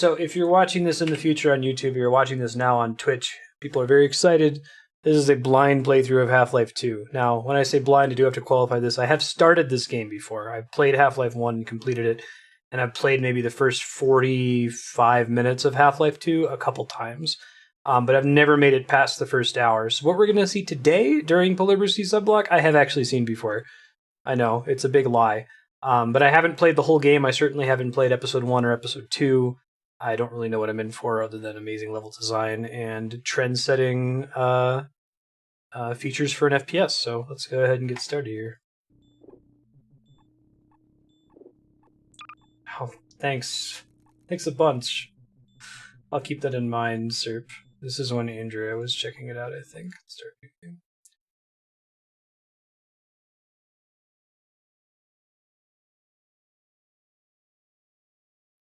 so if you're watching this in the future on YouTube, you're watching this now on Twitch, people are very excited. This is a blind playthrough of Half-Life 2. Now, when I say blind, I do have to qualify this. I have started this game before. I've played Half-Life 1 and completed it, and I've played maybe the first 45 minutes of Half-Life 2 a couple times. But I've never made it past the first hour. So what we're going to see today during Polybercy Subblock, I have actually seen before. I know, it's a big lie. But I haven't played the whole game. I certainly haven't played Episode 1 or Episode 2. I don't really know what I'm in for other than amazing level design and trend-setting features for an FPS. So let's go ahead and get started here. Oh, thanks. Thanks a bunch. I'll keep that in mind, Serp. This is when Andrea was checking it out, I think. Start moving.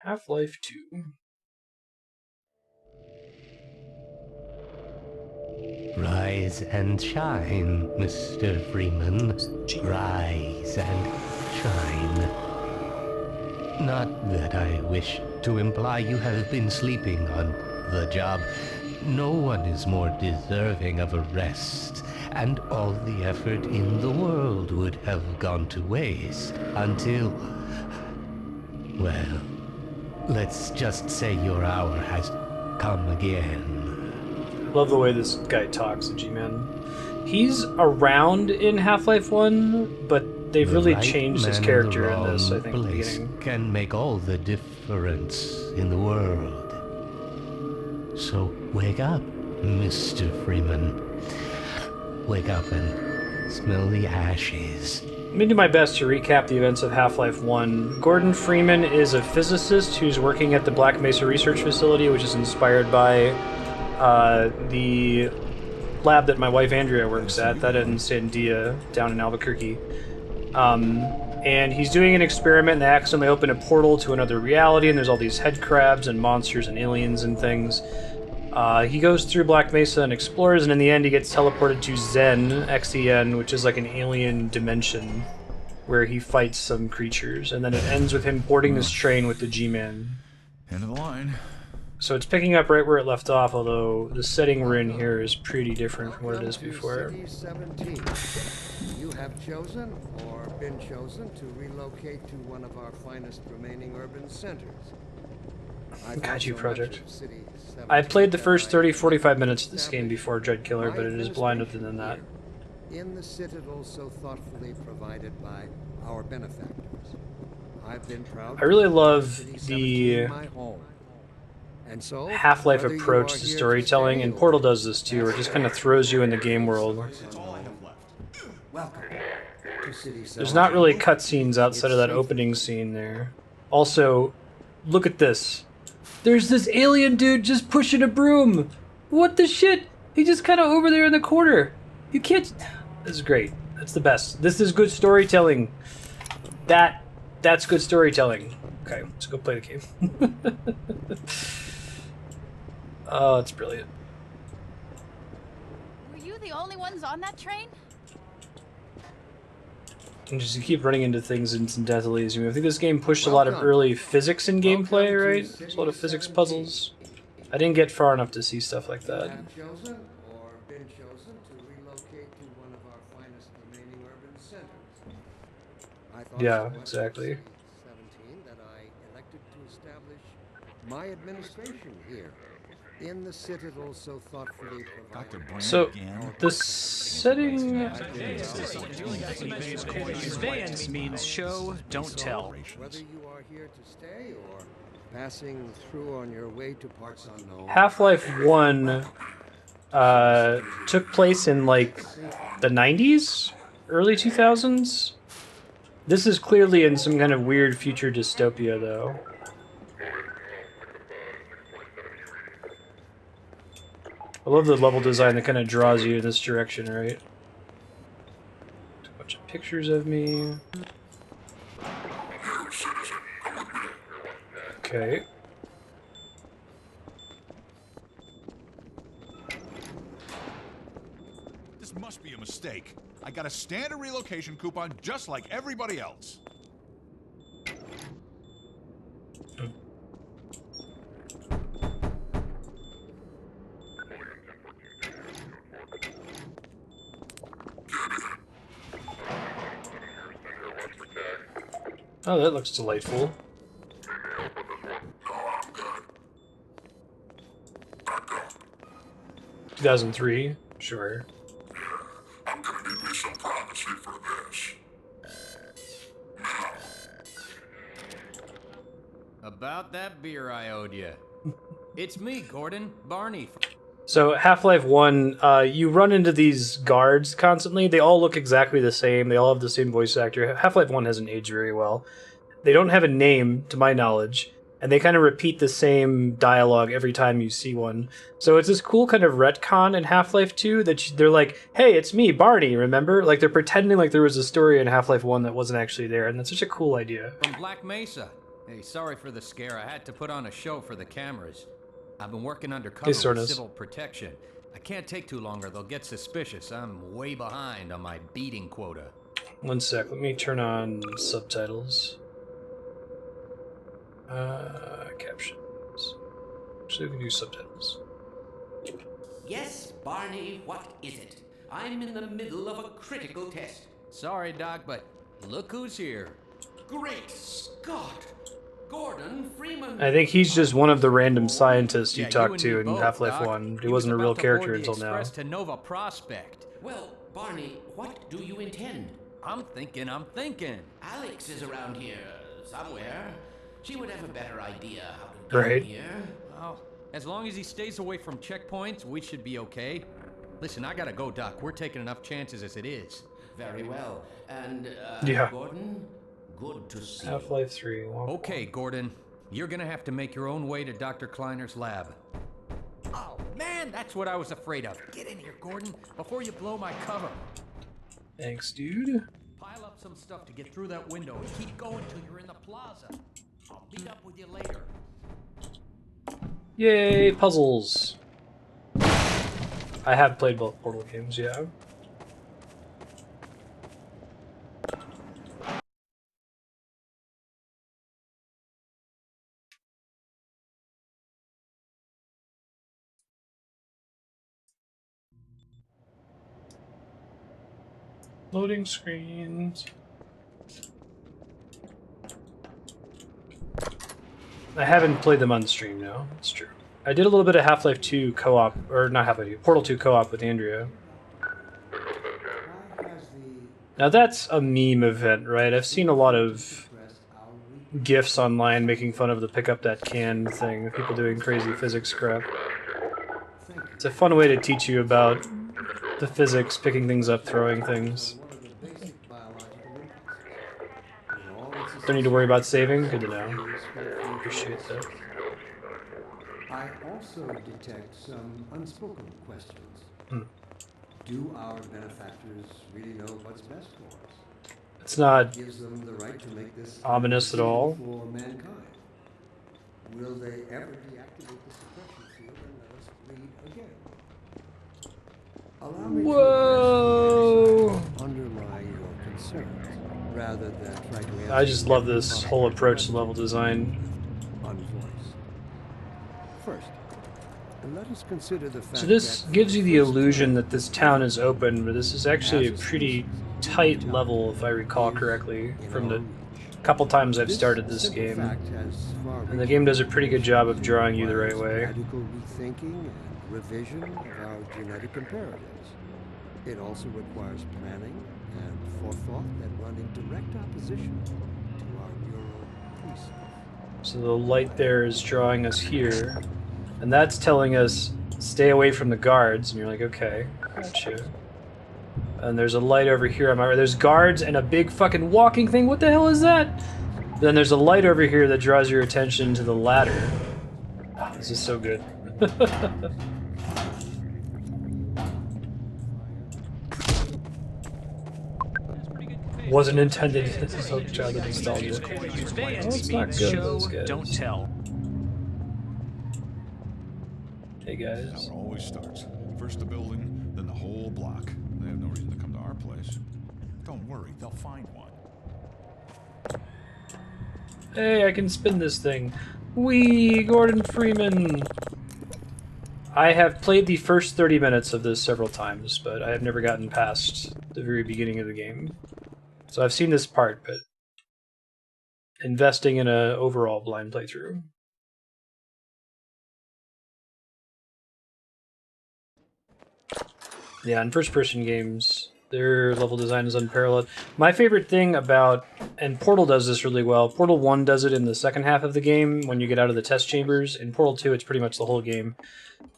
Half-Life 2. Rise and shine, Mr. Freeman. Rise and shine. Not that I wish to imply you have been sleeping on the job. No one is more deserving of a rest, and all the effort in the world would have gone to waste until... well, let's just say your hour has come again. Love the way this guy talks, the G-Man. He's around in Half-Life 1, but they've really changed his character in this, I think, in the beginning. Can make all the difference in the world. So wake up, Mr. Freeman. Wake up and smell the ashes. Let me do my best to recap the events of Half-Life 1. Gordon Freeman is a physicist who's working at the Black Mesa Research Facility, which is inspired by the lab that my wife Andrea works at, that in Sandia, down in Albuquerque. And he's doing an experiment, and they accidentally open a portal to another reality, and there's all these head crabs and monsters and aliens and things. He goes through Black Mesa and explores, and in the end he gets teleported to Xen, X-E-N, which is like an alien dimension where he fights some creatures, and then it ends with him boarding this train with the G-Man. End of the line. So it's picking up right where it left off, although the setting we're in here is pretty different from what it is before. City 17. You have chosen or been chosen to relocate to one of our finest remaining urban centers. Got you, Project. I played the first 30-45 minutes of this game before Dread Killer, but it is blind other than that. In the Citadel so thoughtfully provided by our benefactors. I've been proud. I really love the and so, Half-Life approach to storytelling, and Portal does this too, where it just kind of throws you in the game world. There's not really cutscenes outside of that opening scene there. Also, look at this. There's this alien dude just pushing a broom. What the shit? He just kind of over there in the corner. You can't... This is great. That's the best. This is good storytelling. That's good storytelling. Okay, let's go play the game. Oh, it's brilliant. Were you the only ones on that train? And just to keep running into things incidentally. I think this game pushed a lot of early physics in gameplay, right? There's a lot of physics puzzles. I didn't get far enough to see stuff like that. Yeah, exactly. My administration here in the Citadel so thoughtfully provided. So the setting Conveyance means show, don't tell. Whether you are here to stay or passing through on your way to parts unknown. Half-Life 1 took place in like the 90s, early 2000s. This is clearly in some kind of weird future dystopia, though. I love the level design that kind of draws you in this direction, right? A bunch of pictures of me. Okay. This must be a mistake. I got a standard relocation coupon just like everybody else. Oh, that looks delightful. 2003, sure. I'm gonna need me some privacy for this. About that beer I owed you. It's me, Gordon. Barney. So Half-Life 1, you run into these guards constantly. They all look exactly the same. They all have the same voice actor. Half-Life 1 hasn't aged very well. They don't have a name, to my knowledge, and they kind of repeat the same dialogue every time you see one. So it's this cool kind of retcon in Half-Life 2 that they're like, hey, it's me, Barney, remember? Like, they're pretending like there was a story in Half-Life 1 that wasn't actually there, and that's such a cool idea. From Black Mesa. Hey, sorry for the scare. I had to put on a show for the cameras. I've been working undercover with civil protection. I can't take too long or they'll get suspicious. I'm way behind on my beating quota. One sec, let me turn on subtitles. Captions. Actually, we can do subtitles. Yes, Barney, what is it? I'm in the middle of a critical test. Sorry, Doc, but look who's here. Great Scott! Gordon Freeman. I think he's just one of the random scientists you Yeah, talked and to me in both, Half-Life Doc. 1. He was wasn't a real about to character board the until now. Express to Nova Prospect. Well, Barney, what do you intend? I'm thinking. Alyx is around here somewhere. She would have a better idea how to get Right. here. Well, as long as he stays away from checkpoints, we should be okay. Listen, I gotta go, Doc. We're taking enough chances as it is. Very well. And, Yeah. Gordon, good to see you. Half-Life 3. Okay, Gordon. You're gonna have to make your own way to Dr. Kleiner's lab. Oh, man, that's what I was afraid of. Get in here, Gordon, before you blow my cover. Thanks, dude. Pile up some stuff to get through that window and keep going till you're in the plaza. I'll meet up with you later. Yay, puzzles. I have played both Portal games, yeah. Loading screens. I haven't played them on stream, no. It's true. I did a little bit of Half-Life 2 co-op, or not Half-Life 2, Portal 2 co-op with Andrea. Now that's a meme event, right? I've seen a lot of GIFs online making fun of the pick up that can thing, people doing crazy physics crap. It's a fun way to teach you about the physics, picking things up, throwing things. Don't need to worry about saving? Good to know. Appreciate that. I also detect some unspoken questions. Do our benefactors really know what's best for us? It's not Gives them the right to make this ominous at all. for mankind. Will they ever deactivate the suppression field and let us bleed again? Allow me Whoa! to underlie your concerns rather than try to answer I just love this every whole approach to question level design. unvoiced. First, let us consider the fact So this that gives you the illusion that this town is open, but this is actually a pretty tight level, if I recall correctly, from the couple times I've started this game. And the game does a pretty good job of drawing you the right way. Radical rethinking and revision of our genetic imperatives. It also requires planning and forethought that run in direct opposition to our neural precepts. So the light there is drawing us here, and that's telling us stay away from the guards, and you're like, okay, gotcha. And there's a light over here on my right. There's guards and a big fucking walking thing. What the hell is that? Then there's a light over here that draws your attention to the ladder. Oh, this is so good. Wasn't intended. This is so childhood nostalgia. Conveyance not means good, show, those guys. don't tell. Hey That's guys. how it always starts. First the building, then the whole block. They have no reason to come to our place. Don't worry, they'll find one. Hey, I can spin this thing. Wee, Gordon Freeman. I have played the first 30 minutes of this several times, but I have never gotten past the very beginning of the game. So I've seen this part, but investing in an overall blind playthrough. Yeah, in first-person games, their level design is unparalleled. My favorite thing about, and Portal does this really well, Portal 1 does it in the second half of the game when you get out of the test chambers. In Portal 2, it's pretty much the whole game.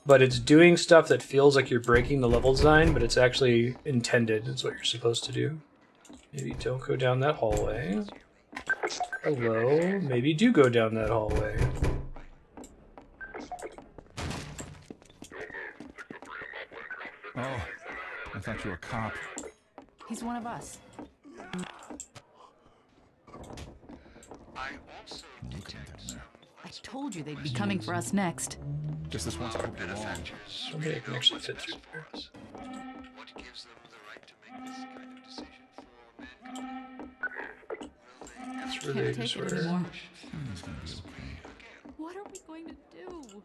But it's doing stuff that feels like you're breaking the level design, but it's actually intended. It's what you're supposed to do. Maybe don't go down that hallway. Hello, maybe do go down that hallway. Oh, I thought you were a cop. He's one of us. I told you they'd be coming for us next. Just this once I hope you're wrong. Somebody can actually fit through there. What gives them the right to make this kind of decision for mankind? That's where Can't they take just it were. anymore. It's gonna be okay. What are we going to do? You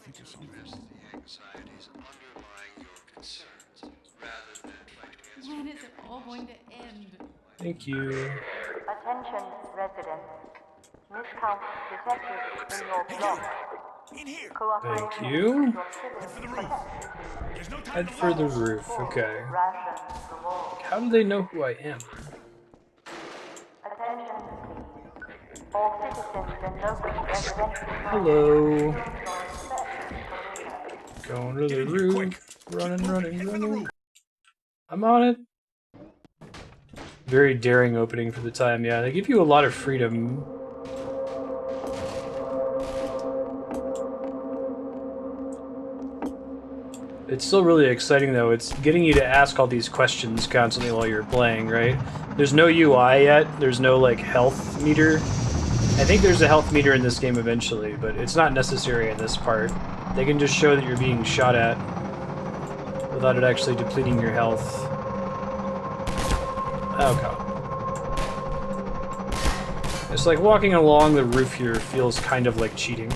think you're so good. The anxieties underlying your concerns, rather than try to answer. When is it all going to end? Thank you. Attention, residents. Miscount detected in your block. In here. Thank you. Head for the roof. Okay. How do they know who I am? Attention, please. All citizens and local residents. Hello. Going to the roof. Running. I'm on it. Very daring opening for the time. Yeah, they give you a lot of freedom. It's still really exciting though. It's getting you to ask all these questions constantly while you're playing, right? There's no UI yet. There's no like health meter. I think there's a health meter in this game eventually, but it's not necessary in this part. They can just show that you're being shot at without it actually depleting your health. Oh god. It's like walking along the roof here feels kind of like cheating.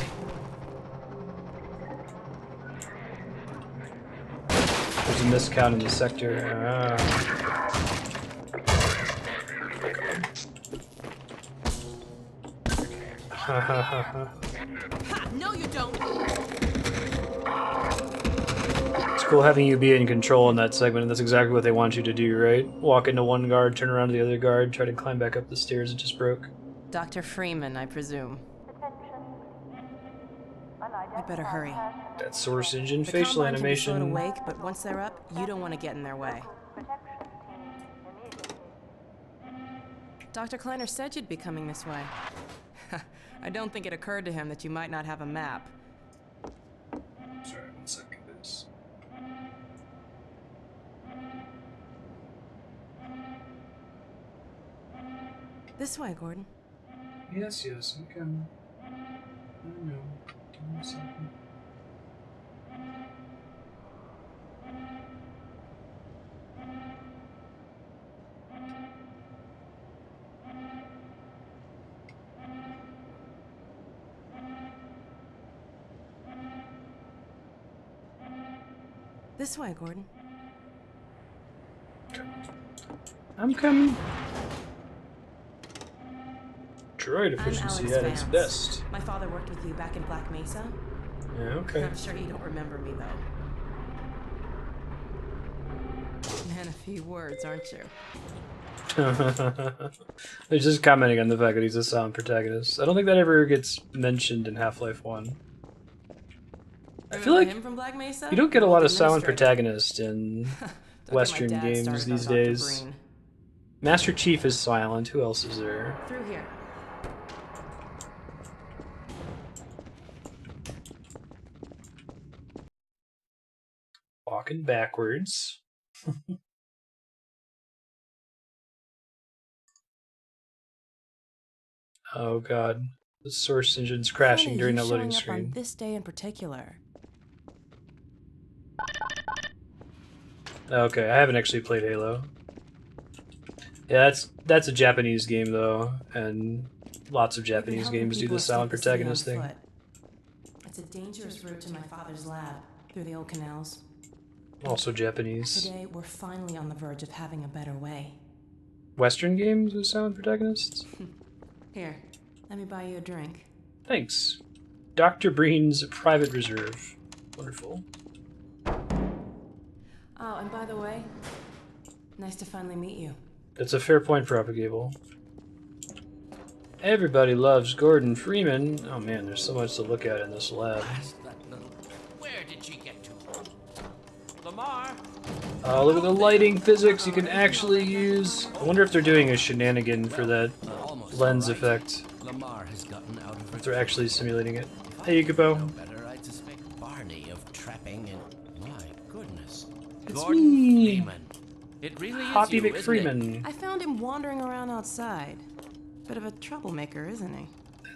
There's a miscount in the sector. No, you don't. It's cool having you be in control in that segment, and that's exactly what they want you to do, right? Walk into one guard, turn around to the other guard, try to climb back up the stairs it just broke. Dr. Freeman, I presume. I better hurry. That source engine The facial Combine can be animation. slow to wake, but once they're up, you don't want to get in their way. Dr. Kleiner said you'd be coming this way. I don't think it occurred to him that you might not have a map. Sorry, 1 second, please. This way, Gordon. Yes, I'm coming. I know. Give me a second. This way, Gordon. I'm coming. Droid efficiency at its best. My father worked with you back in Black Mesa. Yeah, okay. I'm sure you don't remember me, though. Man, a few words, aren't you? They're just commenting on the fact that he's a silent protagonist. I don't think that ever gets mentioned in Half-Life 1. I feel like him from Black Mesa? you don't get a lot of silent protagonists in Western games these days. Master Chief is silent. Who else is there? Through here. Walking backwards. Oh god. The source engine's crashing during that loading screen. On this day in particular. Okay, I haven't actually played Halo. Yeah, that's a Japanese game though, and lots of Japanese games do the silent protagonist thing. It's a dangerous route to my father's lab through the old canals. Also Japanese. Today we're finally on the verge of having a better way. Western games with silent protagonists? Here, Let me buy you a drink. Thanks. Dr. Breen's Private Reserve. Wonderful. Oh, and by the way, nice to finally meet you. That's a fair point, Propagable. Everybody loves Gordon Freeman. Oh man, there's so much to look at in this lab. Where did she get to? Lamar? Oh, look at the lighting physics you can actually use. I wonder if they're doing a shenanigan for that lens effect. Lamar has gotten out of If they're actually simulating it. Hey, Yukipo. better, I'd suspect Barney of trapping and my goodness. It's Gordon me. Freeman. It really is Hoppy you, isn't it? McFreeman. I found him wandering around outside. Bit of a troublemaker, isn't he?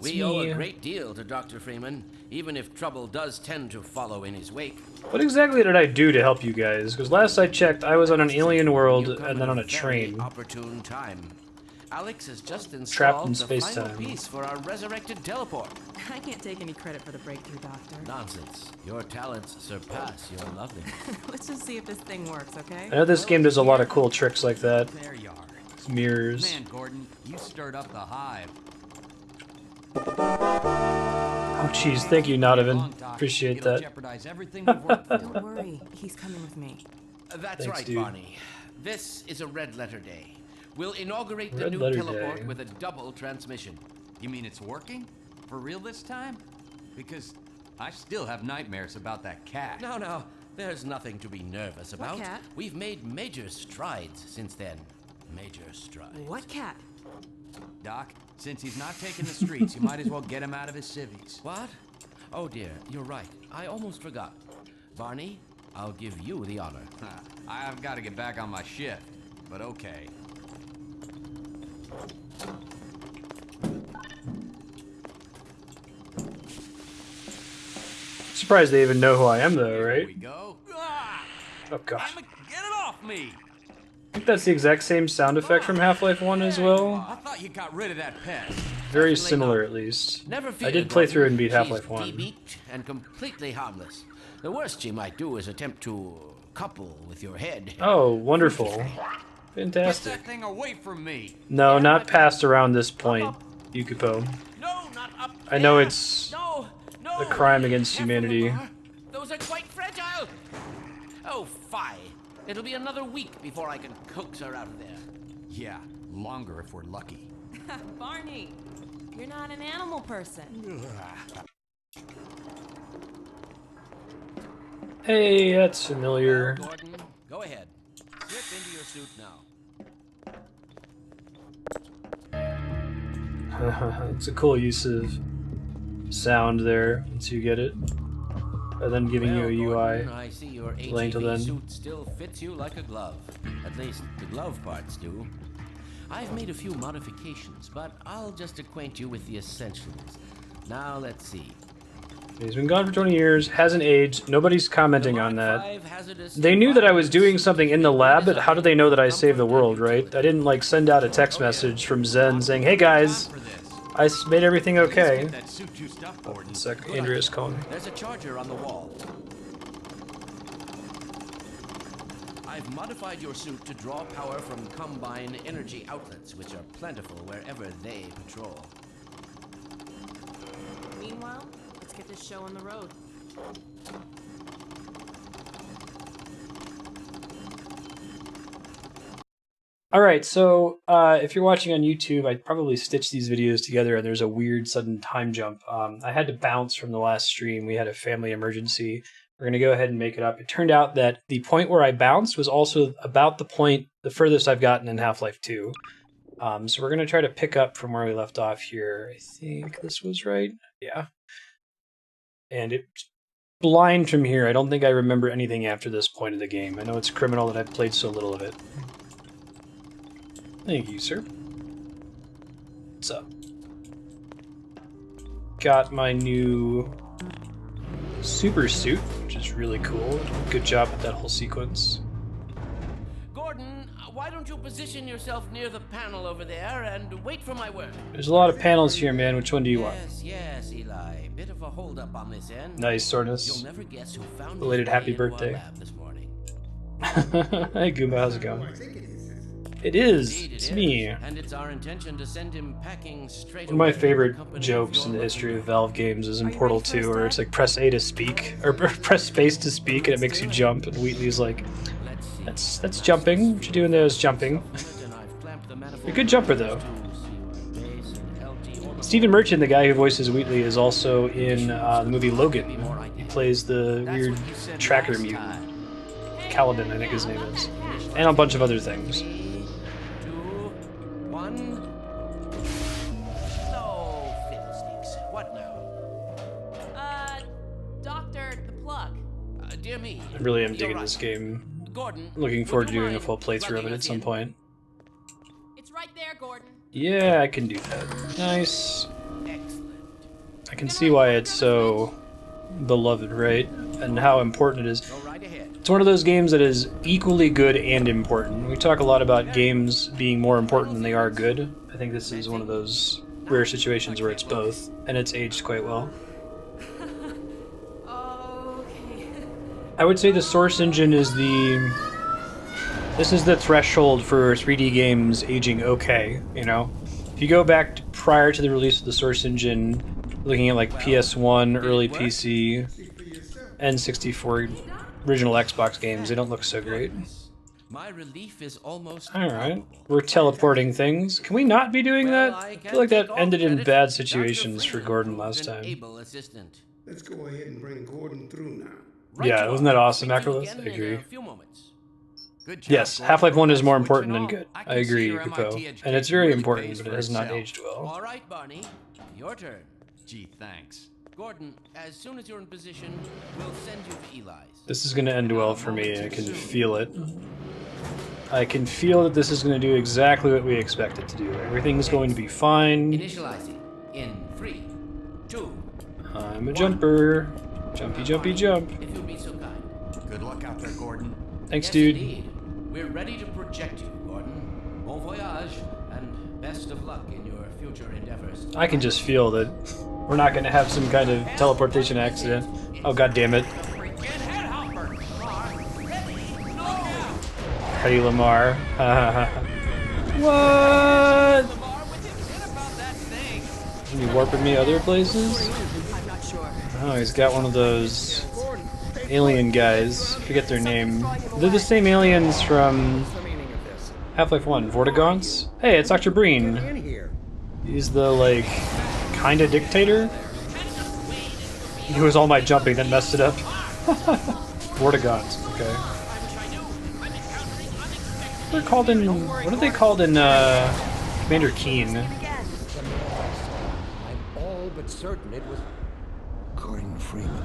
We owe a great deal to Dr. Freeman, even if trouble does tend to follow in his wake. What exactly did I do to help you guys? Because last I checked, I was on an alien world and then on a train. Opportune time. Alyx has just Trapped installed in the final space-time. piece for our resurrected teleport. I can't take any credit for the breakthrough, Doctor. Nonsense. Your talents surpass your loveliness. Let's just see if this thing works, okay? I know this game does a lot of cool tricks like that. There you are. Mirrors. Man, Gordon, you stirred up the hive. Oh jeez, thank you, Nodovan. Appreciate It'll that. jeopardize everything we've worked for. Don't worry, he's coming with me. That's Thanks, right, dude. Barney. This is a red letter day. We'll inaugurate the Red new letter teleport day. with a double transmission. You mean it's working? For real this time? Because I still have nightmares about that cat. No, there's nothing to be nervous about. cat? We've made major strides since then. Major strides. What cat? Doc, since he's not taking the streets, you might as well get him out of his civvies. What? Oh dear, you're right. I almost forgot. Barney, I'll give you the honor. I've got to get back on my shift, but okay. Surprised they even know who I am, though, Here right? we go. Oh gosh. Damn it, get it off me! I think that's the exact same sound effect from Half-Life 1 as well. I thought you got rid of that pest. Very similar, at least. Never fear, I did play through and beat She's Half-Life 1. de-beaked and completely harmless. The worst she might do is attempt to couple with your head. Oh, wonderful. Get Fantastic. that thing away from me. No, not past around this point, Yukipo. No, not up I know there. it's No, a crime against Careful, humanity. Lamar. Those are quite fragile. Oh, fie. It'll be another week before I can coax her out of there. Yeah, longer if we're lucky. Barney, you're not an animal person. Hey, that's familiar. Well, Gordon, go ahead. Slip into your suit now. It's a cool use of sound there once you get it. And then giving you a UI. Gordon, I see your Delaying till HEV then. suit still fits you like a glove. At least the glove parts do. I've made a few modifications, but I'll just acquaint you with the essentials. Now let's see. He's been gone for 20 years, hasn't aged, nobody's commenting on that. 5 hazardous They knew that I was doing environments. something in the lab, but how did they know that I saved the world, right? I didn't, like, send out a text message from Zen saying, hey guys, I made everything okay. That suit juiced up, Gordon. One sec, Andrea's calling me. There's a charger on the wall. I've modified your suit to draw power from Combine energy outlets, which are plentiful wherever they patrol. Meanwhile, let's get this show on the road. Alright, so if you're watching on YouTube, I probably stitched these videos together and there's a weird sudden time jump. I had to bounce from the last stream. We had a family emergency. We're going to go ahead and make it up. It turned out that the point where I bounced was also about the furthest I've gotten in Half-Life 2. So we're going to try to pick up from where we left off here. I think this was right. Yeah. And it's blind from here. I don't think I remember anything after this point of the game. I know it's criminal that I've played so little of it. Thank you, sir. What's up? Got my new super suit, which is really cool. Good job with that whole sequence. Gordon, why don't you position yourself near the panel over there and wait for my word? There's a lot of panels here, man. Which one do you want? Yes, Eli. Bit of a holdup on this end. Nice, Sornus. You'll never guess who found Belated his way happy into our birthday. lab this morning. Hey, Goomba, how's it going? It is. Indeed, It's it me. is. And it's our intention to send him packing straight One of my away to the favorite company of jokes in the your history of local- Valve games is in Portal 2, where it's like press A to speak, or press space to speak, and it makes you jump. And Wheatley's like, "That's jumping. What you doing there is jumping." You're a good jumper, though. Stephen Merchant, the guy who voices Wheatley, is also in the movie Logan. He plays the weird tracker mutant. Caliban, I think his name is. And a bunch of other things. 3, 2, 1. No, fiddlesticks. What now? Doctor, the plug. Dear me. I really am you're digging right. this game. Gordon, Looking would forward to you doing a mind full playthrough of plugging it at us some in? point. It's right there, Gordon. Yeah, I can do that. Nice. Excellent. I can see why it's so beloved, right? And how important it is. Go right ahead. It's one of those games that is equally good and important. We talk a lot about games being more important than they are good. I think this is one of those rare situations where it's both, and it's aged quite well. Okay. I would say the Source Engine is this is the threshold for 3D games aging okay, you know? If you go back to prior to the release of the Source Engine, looking at like PS1, early PC, N64, original Xbox games, they don't look so great. My relief is almost Alright, we're teleporting things. Can we not be doing that? I feel like that ended in bad situations for Gordon last time. able assistant. Let's go ahead and bring Gordon through now. Yeah, wasn't that awesome, Acrolith? I agree. Yes, Half-Life 1 is more important than good. I agree, Kupo. And it's very important, but it has not aged well. All right, Barney, your turn. Gee, thanks. Gordon, as soon as you're in position, we'll send you to Eli's. This is going to end well for me. I can feel it. I can feel that this is going to do exactly what we expect it to do. Everything's going to be fine. Initializing in 3, 2. I'm a jumper. Jumpy, jumpy, jump. If you'll be so kind. Good luck out there, Gordon. Thanks, Yes, dude. Indeed. We're ready to project you, Gordon. Bon voyage, and best of luck in your future endeavors. I can just feel that we're not going to have some kind of teleportation accident. Oh, god damn it. Hey, Lamar. What? Are you warping me other places? I'm not sure. Oh, he's got one of those alien guys. Forget their name. They're the same aliens from Half-Life 1. Vortigaunts? Hey, it's Dr. Breen. He's the, like, kinda dictator? He was all my jumping that messed it up. Vortigaunts, okay. They're called in... What are they called in, Commander Keen? I'm all but certain it was Gordon Freeman.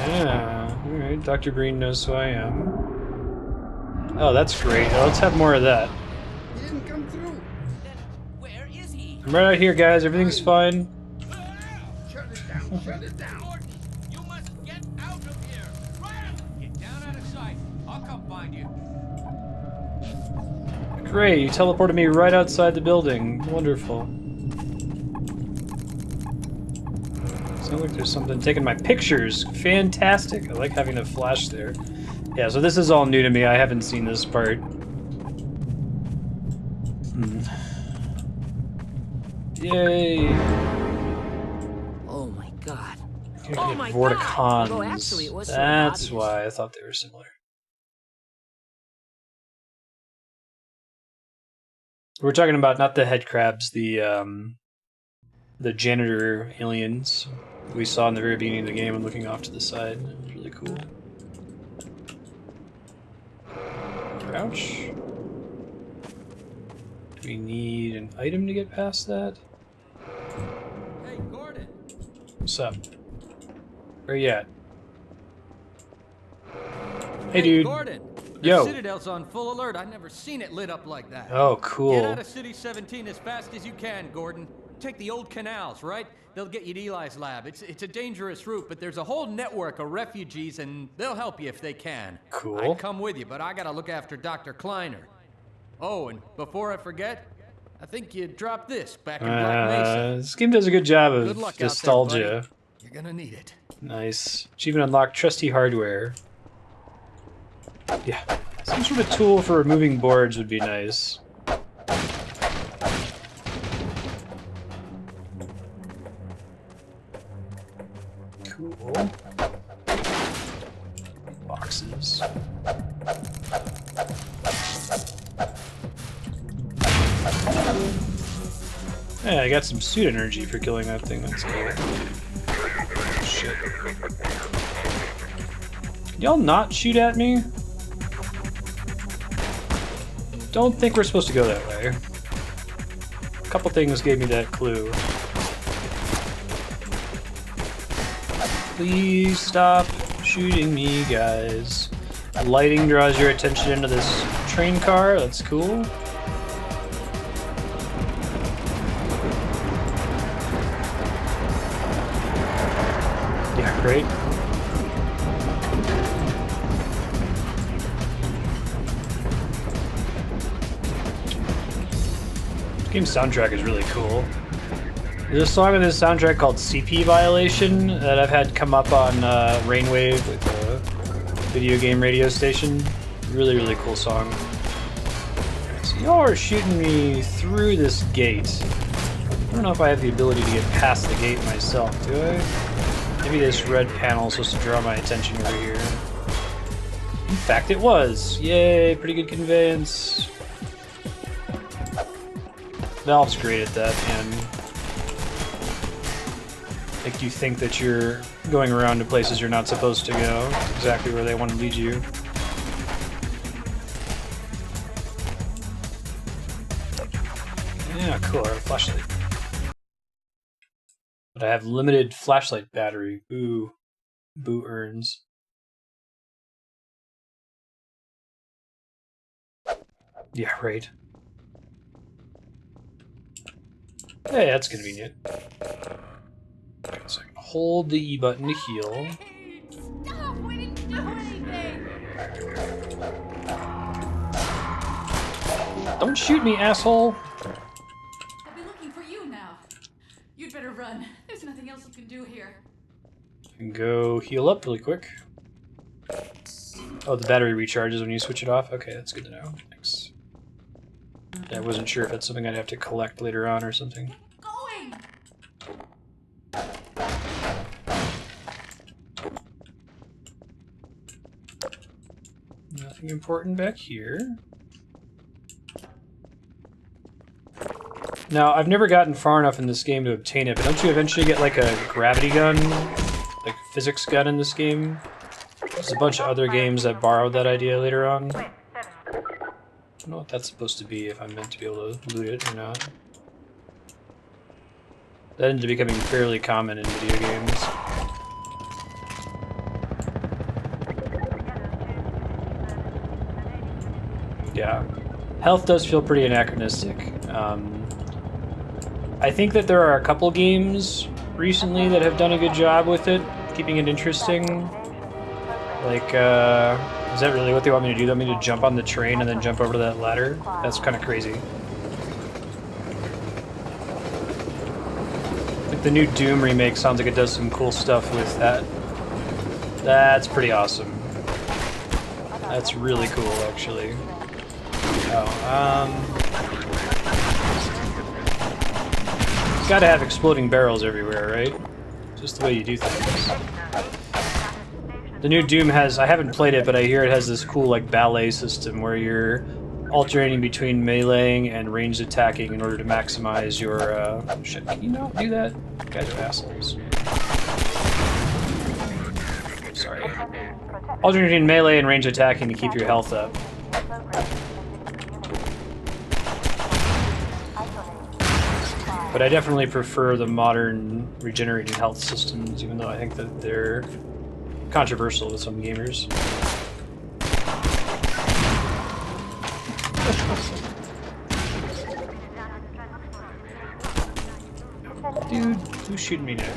Yeah, alright, Dr. Breen knows who I am. Oh, that's great. Let's have more of that. He didn't come through. Where is he? I'm right out here, guys. Everything's fine. Shut it down. Shut it down. You must get out of here. Get down out of sight. I'll come find you. Great, you teleported me right outside the building. Wonderful. Sounds like there's something taking my pictures. Fantastic. I like having a flash there. Yeah, so this is all new to me. I haven't seen this part. Yay. Oh my god. Oh my Vorticons. Although actually it was so That's obvious. why I thought they were similar. We're talking about not the head crabs, the janitor aliens we saw in the very beginning of the game and looking off to the side. It was really cool. Crouch. Do we need an item to get past that? Hey, Gordon. What's up? Where you at? Hey, dude. Gordon. Yo. The Citadel's on full alert. I've never seen it lit up like that. Oh, cool. Get out of City 17 as fast as you can, Gordon. Take the old canals, right? They'll get you to Eli's lab. It's a dangerous route, but there's a whole network of refugees, and they'll help you if they can. Cool. I'd come with you, but I gotta look after Dr. Kleiner. Oh, and before I forget, I think you dropped this back in Black Mesa. This game does a good job Good of luck out there, nostalgia. buddy. You're gonna need it. Nice. Achievement unlocked, trusty hardware. Yeah. Some sort of tool for removing boards would be nice. Boxes. Yeah, I got some suit energy for killing that thing. That's cool. Shit. Y'all not shoot at me? Don't think we're supposed to go that way. A couple things gave me that clue. Please stop shooting me, guys. Lighting draws your attention into this train car. That's cool. Yeah, great. This game's soundtrack is really cool. There's a song on this soundtrack called CP Violation that I've had come up on Rainwave, with a video game radio station. Really, really cool song. So y'all are shooting me through this gate. I don't know if I have the ability to get past the gate myself, do I? Maybe this red panel is supposed to draw my attention over here. In fact, it was! Yay, pretty good conveyance. Valve's great at that, man. Make you think that you're going around to places you're not supposed to go. Exactly where they want to lead you. Yeah, cool, I have a flashlight. But I have limited flashlight battery. Boo. Boo earns. Yeah, right. Hey, that's convenient. Okay, so I can hold the E button to heal. Stop! We didn't do anything! Don't shoot me, asshole! I'll be looking for you now. You'd better run. There's nothing else you can do here. I can go heal up really quick. Oh, the battery recharges when you switch it off? Okay, that's good to know. Thanks. Yeah, I wasn't sure if that's something I'd have to collect later on or something. Going! Nothing important back here. Now, I've never gotten far enough in this game to obtain it, but don't you eventually get like a gravity gun? Like a physics gun in this game? There's a bunch of other games that borrowed that idea later on. I don't know what that's supposed to be, if I'm meant to be able to loot it or not. That ended up becoming fairly common in video games. Yeah. Health does feel pretty anachronistic. I think that there are a couple games recently that have done a good job with it, keeping it interesting. Like, is that really what they want me to do? They want me to jump on the train and then jump over to that ladder? That's kind of crazy. Like the new Doom remake sounds like it does some cool stuff with that. That's pretty awesome. That's really cool, actually. Oh, gotta have exploding barrels everywhere, right? Just the way you do things. The new Doom has, I haven't played it, but I hear it has this cool like ballet system where you're alternating between meleeing and ranged attacking in order to maximize your, shit, can you not do that? You guys are assholes. Sorry. Alternating melee and range attacking to keep your health up. But I definitely prefer the modern regenerating health systems, even though I think that they're controversial with some gamers. Dude, who's shooting me now?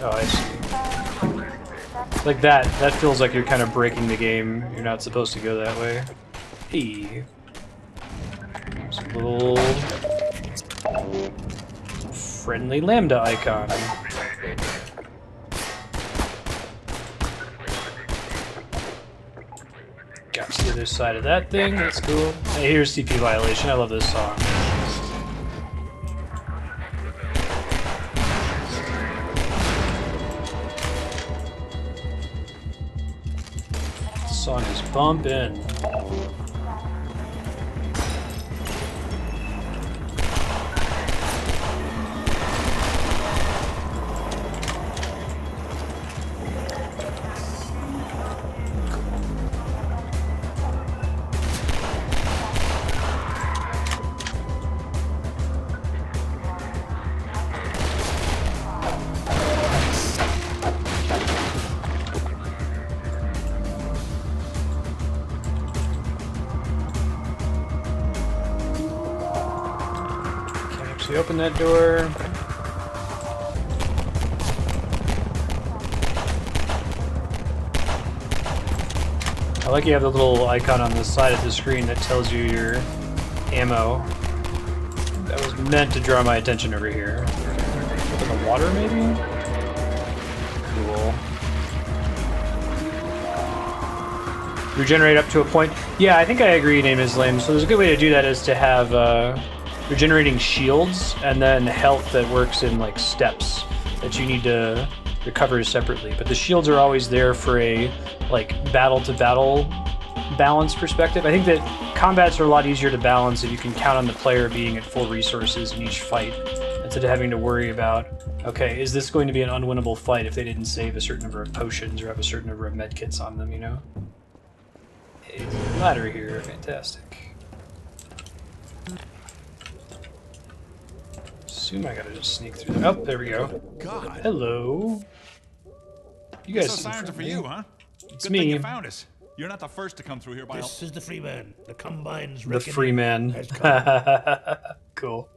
Oh, I see. Like that feels like you're kind of breaking the game. You're not supposed to go that way. Hey. There's a little friendly lambda icon. Got to the other side of that thing, that's cool. Hey, here's CP Violation, I love this song. Song is bumping. We open that door. I like you have the little icon on the side of the screen that tells you your ammo. That was meant to draw my attention over here. Open the water, maybe? Cool. Regenerate up to a point. Yeah, I think I agree, name is lame. So there's a good way to do that is to have regenerating shields and then health that works in like steps that you need to recover separately. But the shields are always there for a like battle to battle balance perspective. I think that combats are a lot easier to balance if you can count on the player being at full resources in each fight instead of having to worry about, okay, is this going to be an unwinnable fight if they didn't save a certain number of potions or have a certain number of medkits on them, you know? It's a ladder here, fantastic. Assume I gotta just sneak through there. Oh, there we go. God. Hello. You guys. So sirens are for you, huh? It's Good me. thing you found us. You're not the first to come through here by. This is the free man. The Combine's the free man. Cool.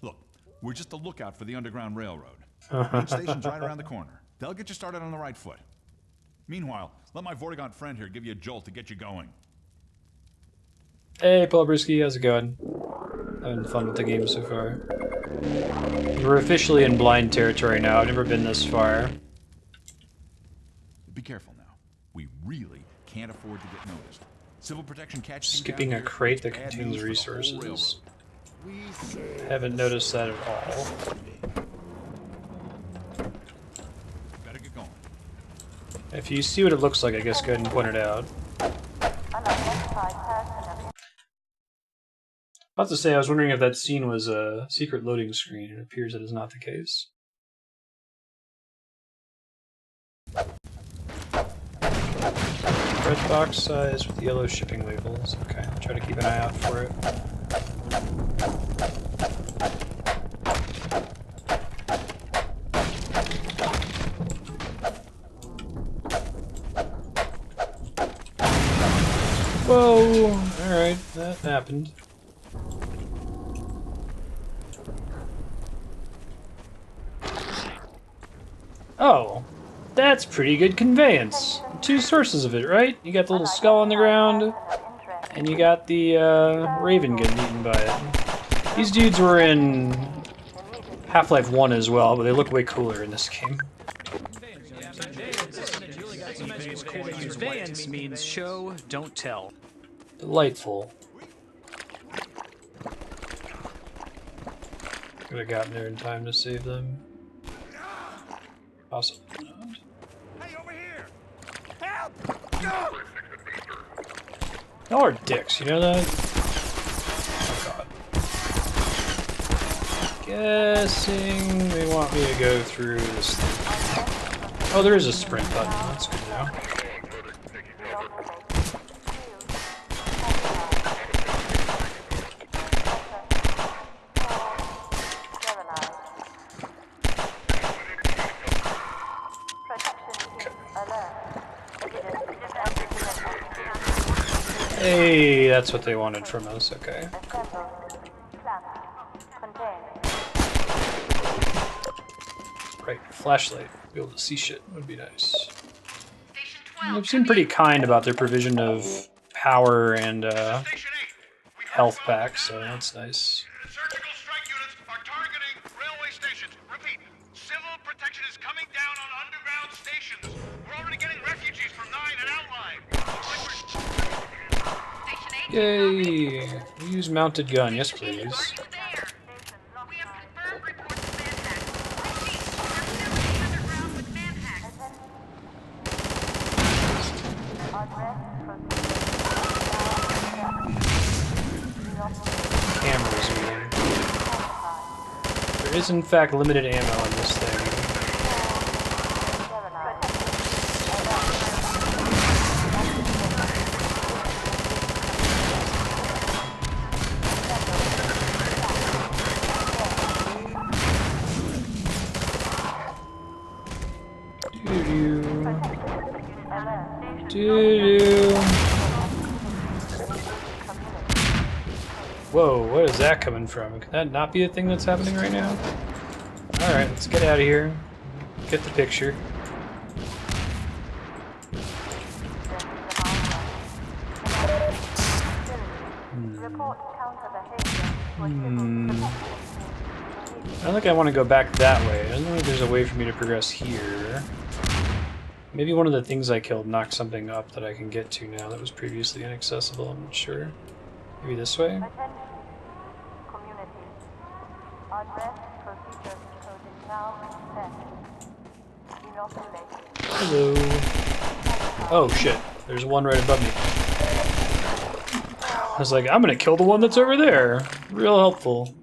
Look, we're just a lookout for the Underground Railroad. Main station's right around the corner. They'll get you started on the right foot. Meanwhile, let my Vortigaunt friend here give you a jolt to get you going. Hey, Paul Brisky, how's it going? Having fun with the game so far. We're officially in blind territory now. I've never been this far. Be careful now. We really can't afford to get noticed. Civil protection catches you Skipping a crate that contains resources. Haven't noticed that at all. Better get going. If you see what it looks like, I guess go ahead and point it out. I was about to say, I was wondering if that scene was a secret loading screen. It appears that is not the case. Red box size with yellow shipping labels. Okay, I'll try to keep an eye out for it. Whoa! Alright, that happened. Oh, that's pretty good conveyance. Two sources of it, right? You got the little skull on the ground, and you got the raven getting eaten by it. These dudes were in Half-Life 1 as well, but they look way cooler in this game. Conveyance means show, don't tell. Delightful. Could have gotten there in time to save them. Awesome. Hey, over here! Help! Go! Y'all are dicks, you know that? Oh god. Guessing they want me to go through this thing. Oh, there is a sprint button. That's good to know. Hey, that's what they wanted from us, okay. Right, flashlight. Be able to see shit would be nice. They've seemed pretty kind about their provision of power and health packs, so that's nice. Surgical strike units are targeting railway stations. Repeat, civil protection is coming down on underground stations. We're already getting refugees from 9 and outline. Yay! We use mounted gun, yes please. There is, in fact, limited ammo on this thing. Whoa, what is that coming from? Can that not be a thing that's happening right now? Alright, let's get out of here. Get the picture. I don't think I want to go back that way. I don't think there's a way for me to progress here. Maybe one of the things I killed knocked something up that I can get to now that was previously inaccessible. I'm not sure. Maybe this way? Hello. Oh shit, there's one right above me. I was like, I'm gonna kill the one that's over there. Real helpful.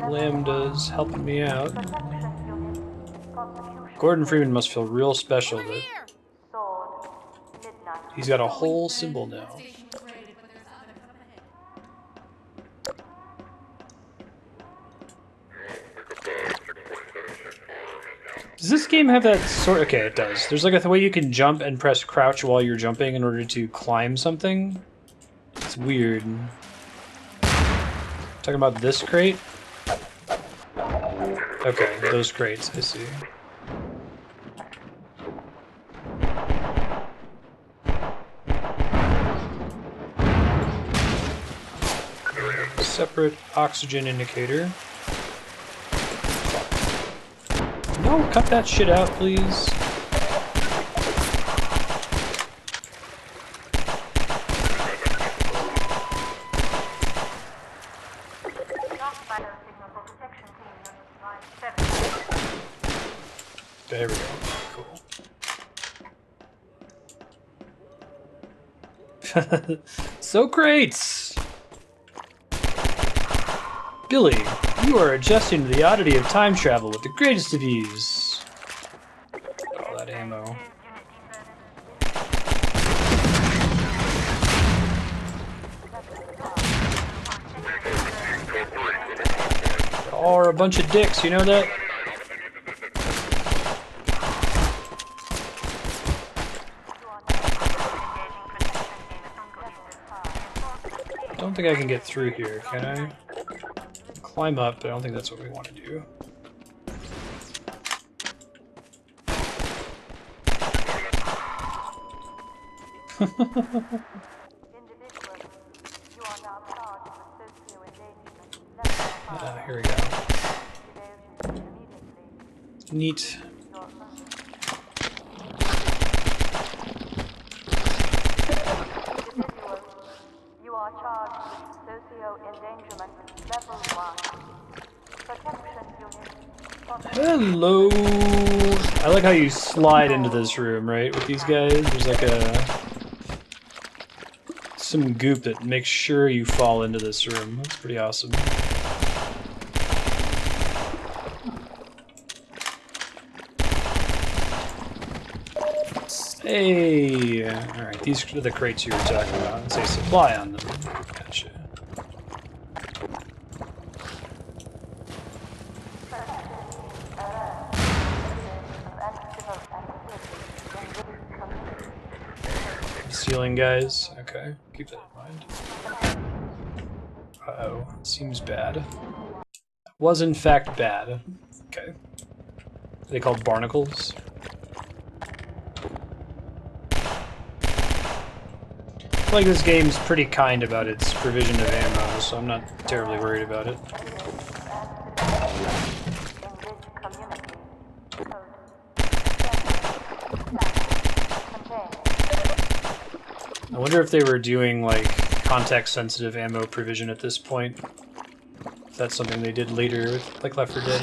Lambda's helping me out. Gordon Freeman must feel real special that he's got a whole symbol now. Does this game have that sort? Okay, it does. There's like a way you can jump and press crouch while you're jumping in order to climb something. It's weird. Talking about this crate? Okay, those crates, I see. Separate oxygen indicator. No, cut that shit out, please. There we go. Cool. So great! Billy, you are adjusting to the oddity of time travel with the greatest of ease. All that ammo. Y'all are a bunch of dicks, you know that? I don't think I can get through here, can I? Climb up, but I don't think that's what we want to do. Here we go. Neat. You are charged with socio-endangerment level 1. Protection unit. Hello! I like how you slide into this room, right, with these guys. There's like some goop that makes sure you fall into this room. That's pretty awesome. Hey! Alright, these are the crates you were talking about. Let's say supply on them. Gotcha. Ceiling guys. Okay, keep that in mind. Uh-oh, seems bad. Was in fact bad. Okay. Are they called barnacles? I feel like this game's pretty kind about its provision of ammo, so I'm not terribly worried about it. I wonder if they were doing like context-sensitive ammo provision at this point. If that's something they did later with, like, Left 4 Dead.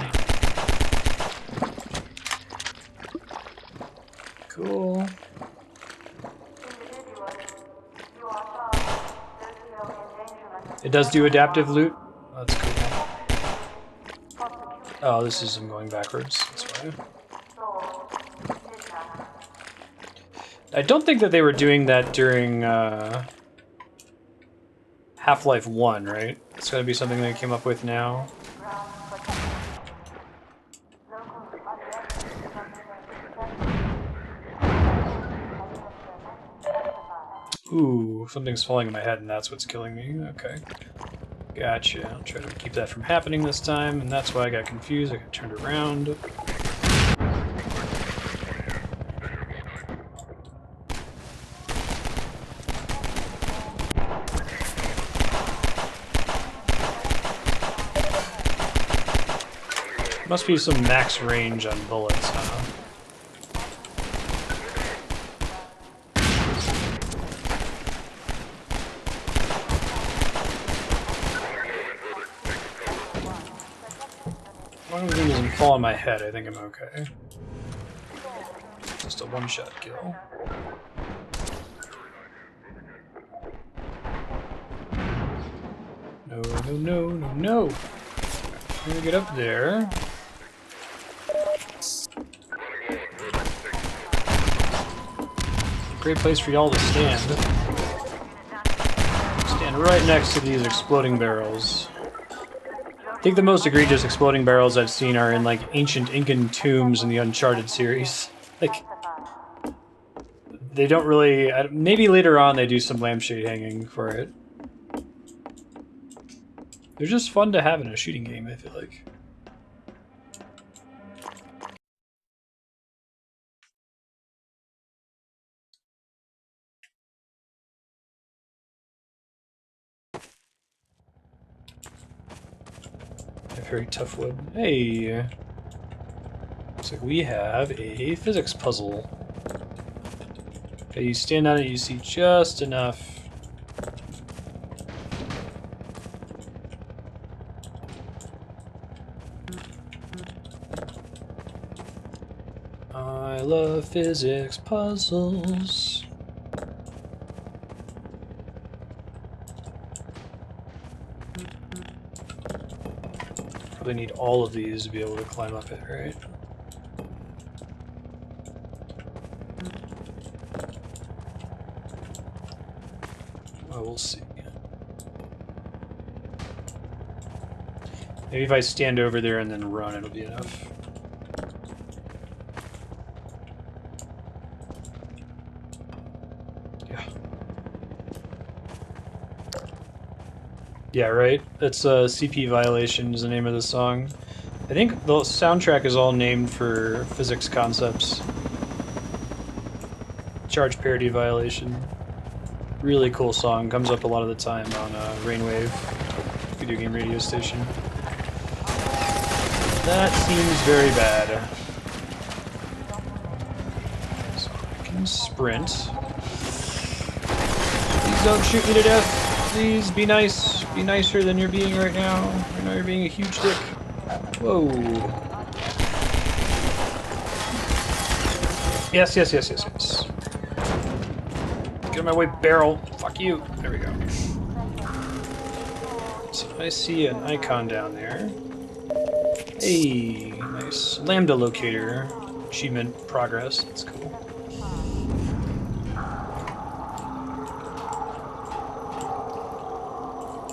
Cool. It does do adaptive loot. That's cool. Oh, this is him going backwards. That's why. I don't think that they were doing that during Half-Life 1, right? It's gotta be something they came up with now. Ooh, something's falling in my head and that's what's killing me. Okay. Gotcha. I'll try to keep that from happening this time, and that's why I got confused. I got turned around. Must be some max range on bullets, huh? As long as it doesn't fall on my head, I think I'm okay. Just a one-shot kill. No, no, no, no, no! I'm gonna get up there. Great place for y'all to stand. Stand right next to these exploding barrels. I think the most egregious exploding barrels I've seen are in, like, ancient Incan tombs in the Uncharted series. Like, they don't really... Maybe later on they do some lampshade hanging for it. They're just fun to have in a shooting game, I feel like. Very tough wood. Hey! Looks like we have a physics puzzle. Okay, you stand on it, you see just enough. I love physics puzzles. Probably need all of these to be able to climb up it, right? Oh, we'll see. Maybe if I stand over there and then run, it'll be enough. Yeah. Yeah, right? That's CP Violation is the name of the song. I think the soundtrack is all named for physics concepts. Charge Parity Violation. Really cool song. Comes up a lot of the time on Rainwave, video game radio station. That seems very bad. So I can sprint. Please don't shoot me to death. Please be nice. Be nicer than you're being right now. Right now you're being a huge dick. Whoa. Yes, yes, yes, yes, yes. Get out of my way, barrel. Fuck you. There we go. So I see an icon down there. Hey, nice. Lambda locator. Achievement progress. That's cool.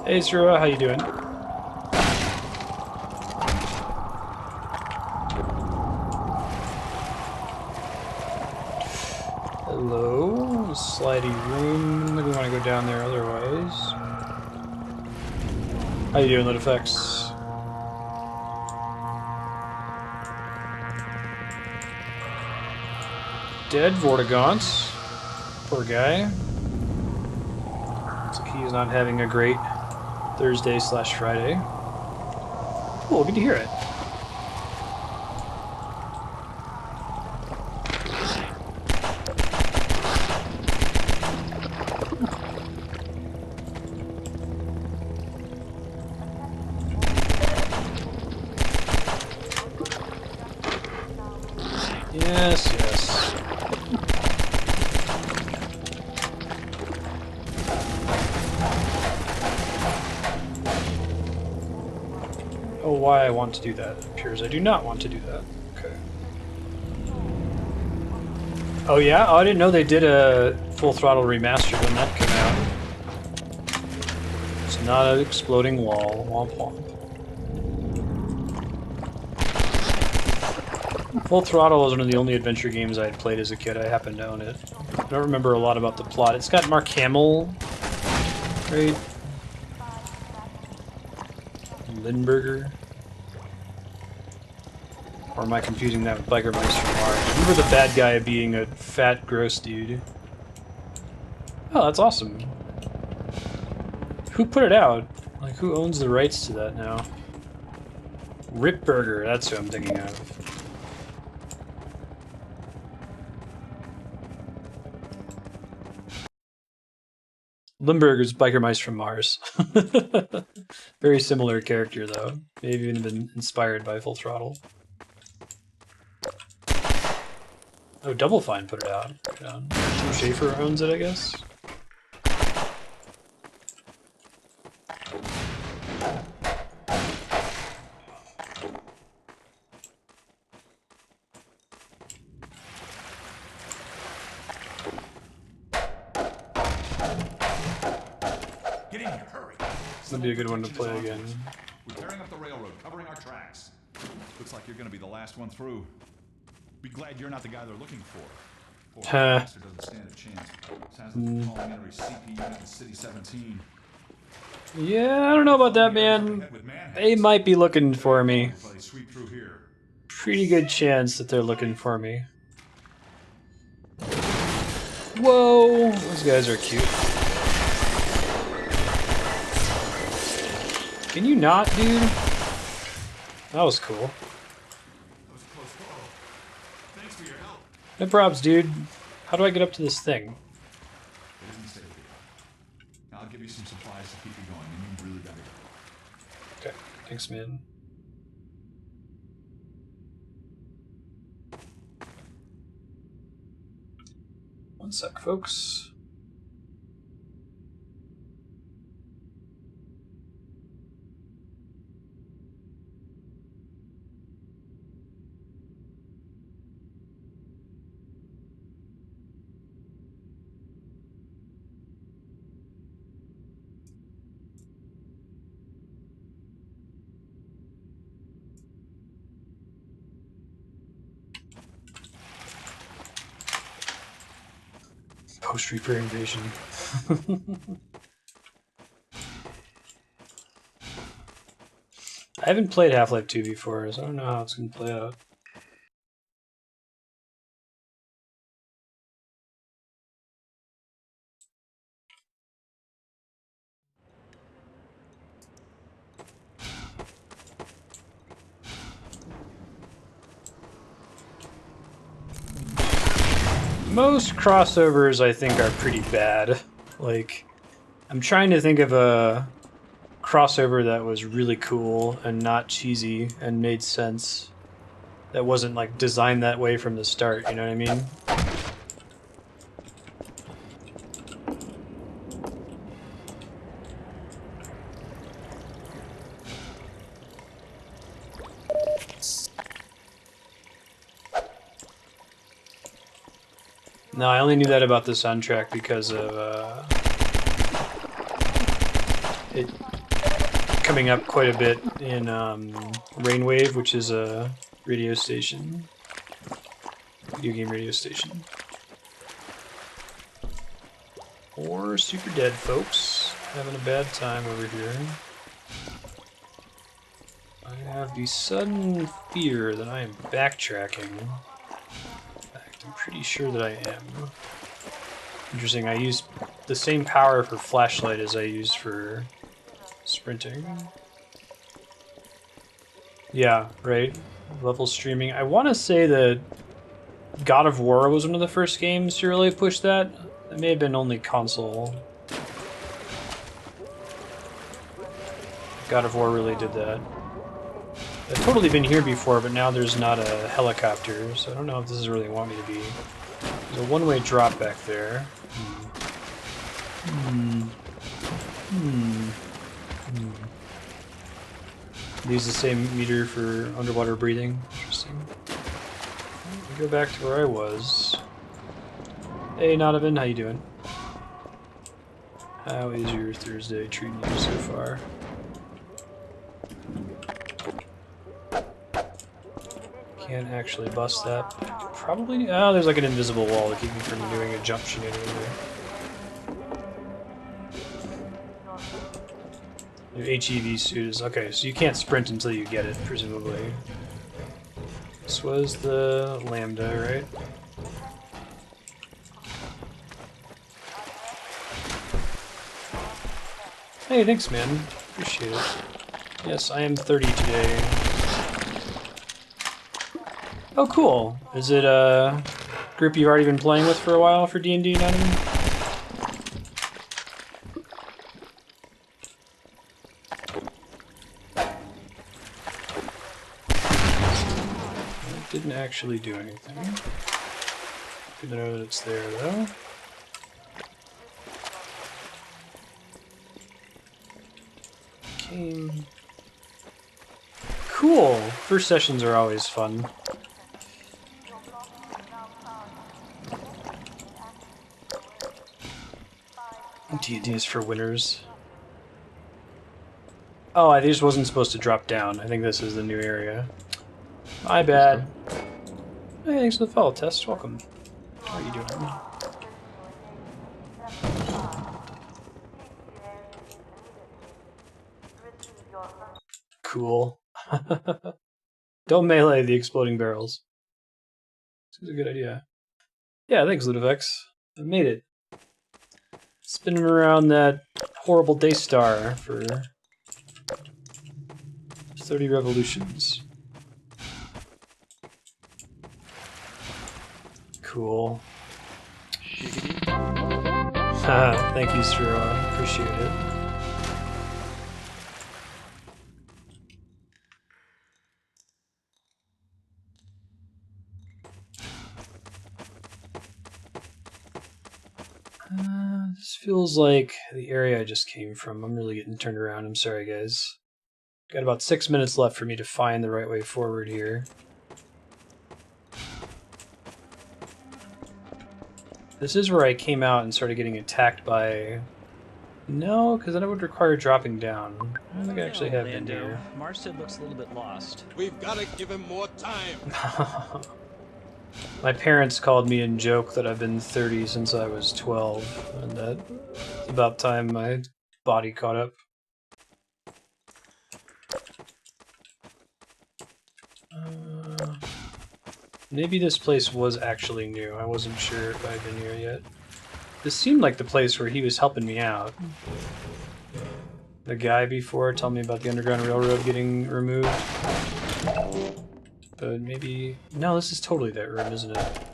Hey, Sarua, how you doing? Hello, slidey room. I don't think we want to go down there otherwise. How you doing, Lit Effects? Dead Vortigaunt. Poor guy. Looks like he's not having a great Thursday/Friday. Cool, good to hear it. Yes, yes. Oh, why I want to do that. It appears I do not want to do that. Okay. Oh yeah? Oh, I didn't know they did a Full Throttle remastered when that came out. It's not an exploding wall. Womp womp. Full Throttle was one of the only adventure games I had played as a kid. I happened to own it. I don't remember a lot about the plot. It's got Mark Hamill, right? Lindbergh. Or am I confusing that with Biker Mice from Mars? I remember the bad guy being a fat, gross dude. Oh, that's awesome. Who put it out? Like, who owns the rights to that now? Rip Burger, that's who I'm thinking of. Limburger's Biker Mice from Mars. Very similar character, though. Maybe even been inspired by Full Throttle. Oh, Double Fine put it out. Jim Schafer owns it, I guess. Get in here, hurry. This would be a good one to play again. We're tearing up the railroad, covering our tracks. Looks like you're gonna be the last one through. Be glad you're not the guy they're looking for. Poor bastard doesn't stand a chance. Sounds like a complimentary CP unit in City 17. Yeah, I don't know about that, man. They might be looking for me. Pretty good chance that they're looking for me. Whoa! Those guys are cute. Can you not, dude? That was cool. No props, dude. How do I get up to this thing? It isn't safe here. I'll give you some supplies to keep you going, and you really gotta go. Okay, thanks, man. One sec, folks. Post-Reaper invasion. I haven't played Half-Life 2 before, so I don't know how it's going to play out. Most crossovers, I think, are pretty bad. Like, I'm trying to think of a crossover that was really cool and not cheesy and made sense. That wasn't, like, designed that way from the start, you know what I mean? No, I only knew that about the soundtrack because of it coming up quite a bit in Rainwave, which is a radio station, video game radio station. Or Super Dead, folks. Having a bad time over here. I have the sudden fear that I am backtracking. I'm pretty sure that I am. Interesting, I use the same power for flashlight as I use for sprinting. Yeah, right. Level streaming. I want to say that God of War was one of the first games to really push that. It may have been only console. God of War really did that. I've totally been here before, but now there's not a helicopter, so I don't know if this is where they want me to be. There's a one-way drop back there. Use the same meter for underwater breathing. Interesting. Go back to where I was. Hey, Nodovan, how you doing? How is your Thursday treating you so far? Can't actually bust that. Probably. Oh, there's like an invisible wall to keep me from doing a jump shenanigan there. Your HEV suit is okay, so you can't sprint until you get it, presumably. This was the Lambda, right? Hey, thanks, man. Appreciate it. Yes, I am 30 today. Oh, cool. Is it a group you've already been playing with for a while for D&D, Nodovan? Didn't actually do anything. Good to know that it's there, though. Game. Cool! First sessions are always fun. D&D is for winners. Oh, I just wasn't supposed to drop down. I think this is the new area. My bad. Hey, thanks for the follow, Test. Welcome. How are you doing? Cool. Don't melee the exploding barrels. This is a good idea. Yeah, thanks, Ludovex. I made it. Spinning around that horrible Daystar for 30 revolutions. Cool. Thank you, Sura. Appreciate it. This feels like the area I just came from. I'm really getting turned around. I'm sorry, guys. Got about 6 minutes left for me to find the right way forward here. This is where I came out and started getting attacked by... No, because then it would require dropping down. I don't think I actually have been here. Marstead looks a little bit lost. We've got to give him more time. My parents called me in joke that I've been 30 since I was 12, and that it's about time my body caught up. Maybe this place was actually new. I wasn't sure if I'd been here yet. This seemed like the place where he was helping me out. The guy before told me about the Underground Railroad getting removed. But maybe... No, this is totally that room, isn't it?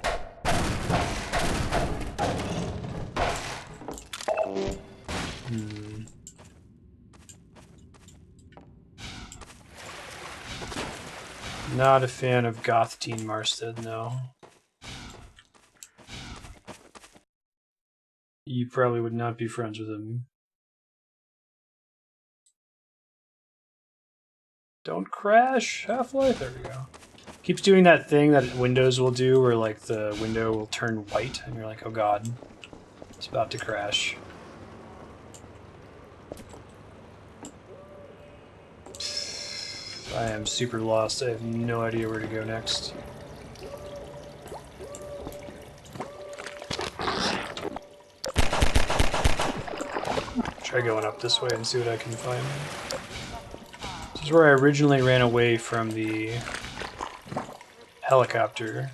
Not a fan of goth teen Marstead, no. You probably would not be friends with him. Don't crash! Half-Life, there we go. Keeps doing that thing that Windows will do where like the window will turn white and you're like, oh god, it's about to crash. I am super lost. I have no idea where to go next. Try going up this way and see what I can find. This is where I originally ran away from the helicopter.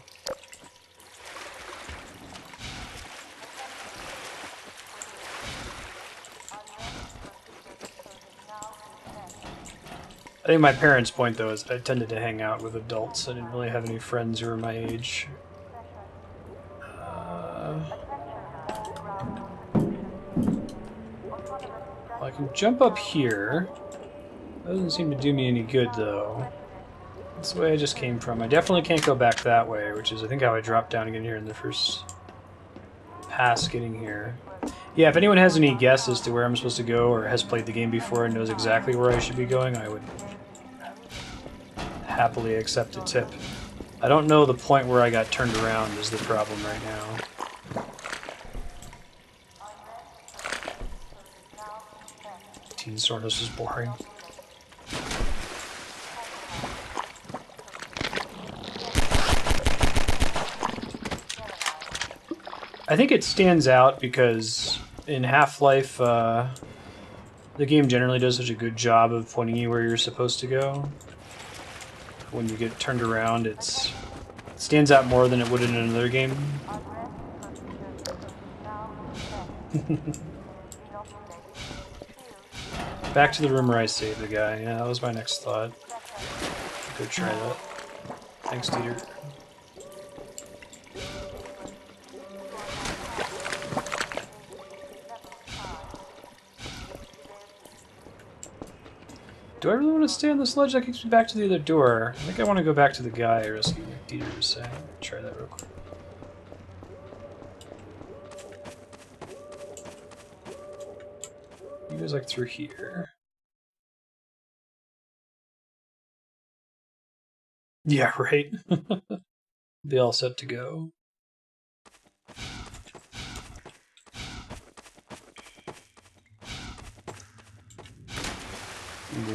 I think my parents' point, though, is that I tended to hang out with adults. I didn't really have any friends who were my age. Well, I can jump up here. That doesn't seem to do me any good, though. That's the way I just came from. I definitely can't go back that way, which is I think how I dropped down again here in the first pass getting here. Yeah, if anyone has any guess as to where I'm supposed to go or has played the game before and knows exactly where I should be going, I would happily accept a tip. I don't know the point where I got turned around is the problem right now. Teen Sornos is boring. I think it stands out because in Half-Life, the game generally does such a good job of pointing you where you're supposed to go. When you get turned around, it stands out more than it would in another game. Back to the room where I saved the guy. Yeah, that was my next thought. Go try that. Thanks, Dieter. Do I really want to stay on this ledge? That keeps me back to the other door. I think I want to go back to the guy I rescued, like Dieter was saying. Try that real quick. He goes like through here. Yeah, right. Be all set to go.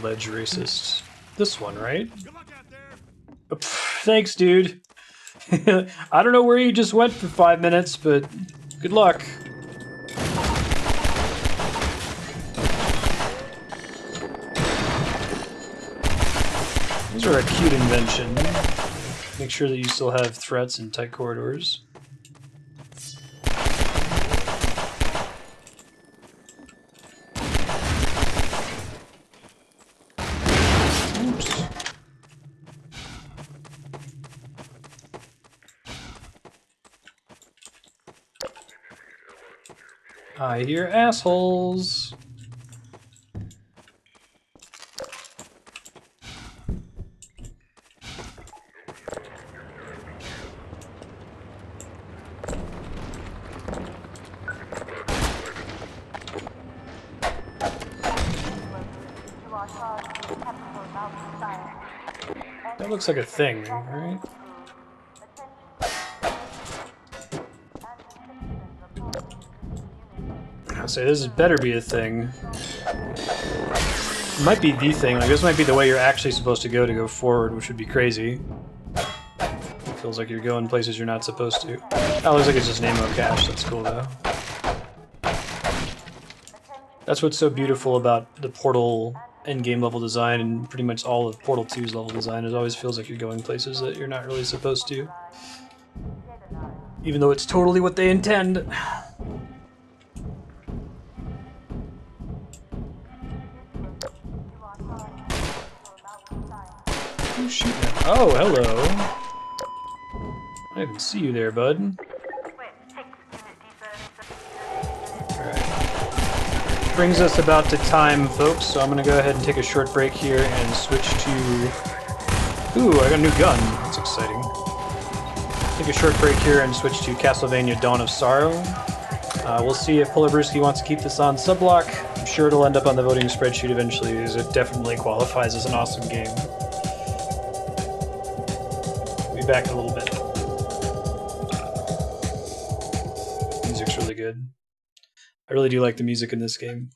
Ledge racist. This one, right? Thanks, dude. I don't know where you just went for 5 minutes, but good luck. These are a cute invention. Make sure that you still have threats in tight corridors. Oops. I hear assholes. That looks like a thing, right? I'll say this better be a thing. It might be the thing. Like this might be the way you're actually supposed to go forward, which would be crazy. Feels like you're going places you're not supposed to. Oh, looks like it's just an ammo cache. That's cool though. That's what's so beautiful about the Portal endgame level design and pretty much all of Portal 2's level design. It always feels like you're going places that you're not really supposed to. Even though it's totally what they intend. Who's shooting at? Oh, hello. I didn't see you there, bud. Brings us about to time, folks, so I'm going to go ahead and take a short break here and switch to... Ooh, I got a new gun. That's exciting. Take a short break here and switch to Castlevania Dawn of Sorrow. We'll see if Polabrewski wants to keep this on subblock. I'm sure it'll end up on the voting spreadsheet eventually, as it definitely qualifies as an awesome game. Be back in a little bit. Music's really good. I really do like the music in this game.